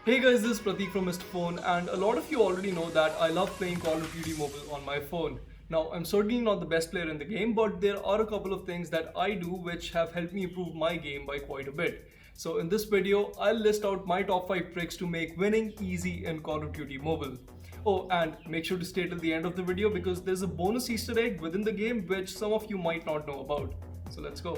Hey guys, this is Prateek from Mr. Phone, and a lot of you already know that I love playing Call of Duty Mobile on my phone. Now, I'm certainly not the best player in the game, but there are a couple of things that I do which have helped me improve my game by quite a bit. So in this video, I'll list out my top 5 tricks to make winning easy in Call of Duty Mobile. Oh, and make sure to stay till the end of the video because there's a bonus Easter egg within the game which some of you might not know about. So let's go.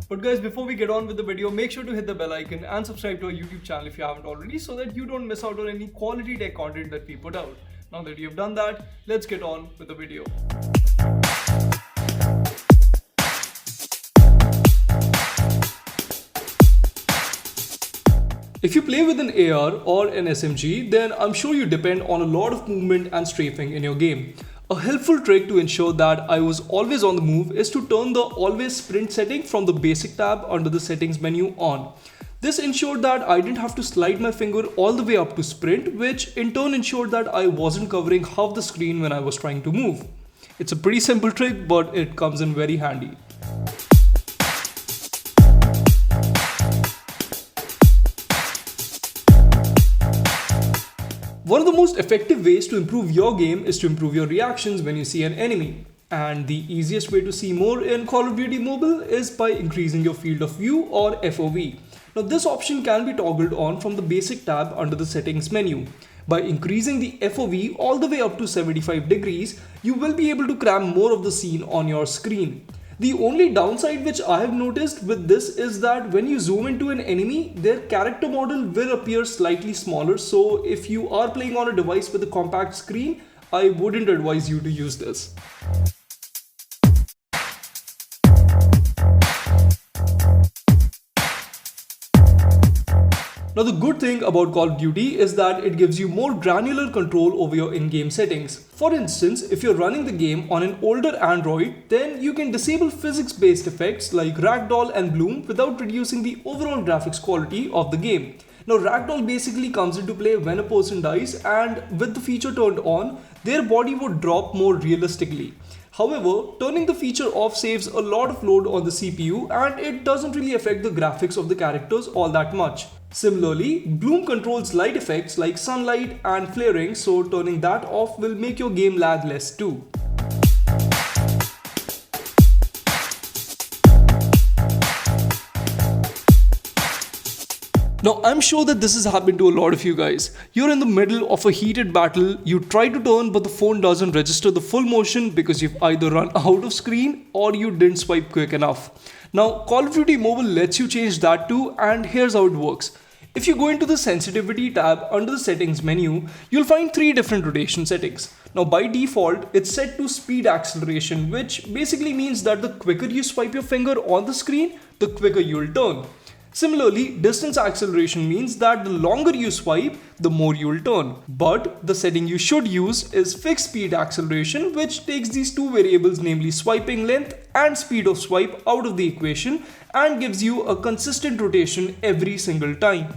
But guys, before we get on with the video, make sure to hit the bell icon and subscribe to our YouTube channel if you haven't already so that you don't miss out on any quality tech content that we put out. Now that you've done that, let's get on with the video. If you play with an AR or an SMG, then I'm sure you depend on a lot of movement and strafing in your game. A helpful trick to ensure that I was always on the move is to turn the always sprint setting from the basic tab under the settings menu on. This ensured that I didn't have to slide my finger all the way up to sprint, which in turn ensured that I wasn't covering half the screen when I was trying to move. It's a pretty simple trick, but it comes in very handy. One of the most effective ways to improve your game is to improve your reactions when you see an enemy. And the easiest way to see more in Call of Duty Mobile is by increasing your field of view or FOV. Now this option can be toggled on from the basic tab under the settings menu. By increasing the FOV all the way up to 75 degrees, you will be able to cram more of the scene on your screen. The only downside which I have noticed with this is that when you zoom into an enemy, their character model will appear slightly smaller. So if you are playing on a device with a compact screen, I wouldn't advise you to use this. Now the good thing about Call of Duty is that it gives you more granular control over your in-game settings. For instance, if you're running the game on an older Android, then you can disable physics-based effects like Ragdoll and Bloom without reducing the overall graphics quality of the game. Now Ragdoll basically comes into play when a person dies, and with the feature turned on, their body would drop more realistically. However, turning the feature off saves a lot of load on the CPU and it doesn't really affect the graphics of the characters all that much. Similarly, Bloom controls light effects like sunlight and flaring, so turning that off will make your game lag less too. Now, I'm sure that this has happened to a lot of you guys. You're in the middle of a heated battle, you try to turn but the phone doesn't register the full motion because you've either run out of screen or you didn't swipe quick enough. Now, Call of Duty Mobile lets you change that too, and here's how it works. If you go into the sensitivity tab under the settings menu, you'll find 3 different rotation settings. Now by default, it's set to speed acceleration, which basically means that the quicker you swipe your finger on the screen, the quicker you'll turn. Similarly, distance acceleration means that the longer you swipe, the more you'll turn. But the setting you should use is fixed speed acceleration, which takes these two variables, namely swiping length and speed of swipe, out of the equation and gives you a consistent rotation every single time.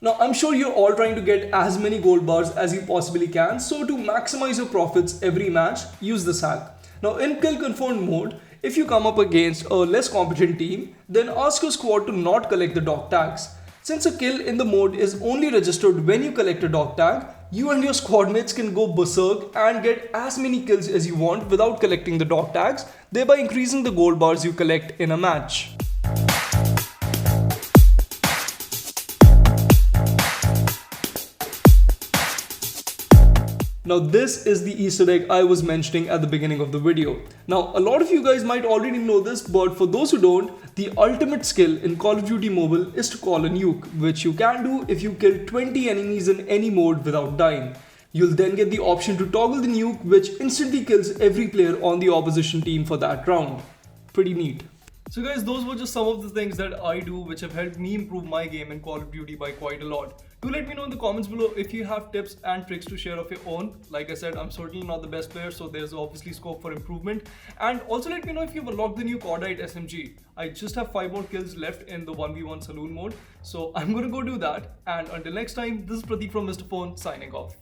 Now, I'm sure you're all trying to get as many gold bars as you possibly can, so to maximize your profits every match, use this hack. Now, in kill confirmed mode, if you come up against a less competent team, then ask your squad to not collect the dog tags. Since a kill in the mode is only registered when you collect a dog tag, you and your squad mates can go berserk and get as many kills as you want without collecting the dog tags, thereby increasing the gold bars you collect in a match. Now this is the Easter egg I was mentioning at the beginning of the video. Now a lot of you guys might already know this, but for those who don't, the ultimate skill in Call of Duty Mobile is to call a nuke, which you can do if you kill 20 enemies in any mode without dying. You'll then get the option to toggle the nuke, which instantly kills every player on the opposition team for that round. Pretty neat. So guys, those were just some of the things that I do which have helped me improve my game in Call of Duty by quite a lot. Do let me know in the comments below if you have tips and tricks to share of your own. Like I said, I'm certainly not the best player, so there's obviously scope for improvement. And also let me know if you've unlocked the new Cordite SMG. I just have 5 more kills left in the 1v1 saloon mode, so I'm gonna go do that. And until next time, this is Prateek from Mr. Phone signing off.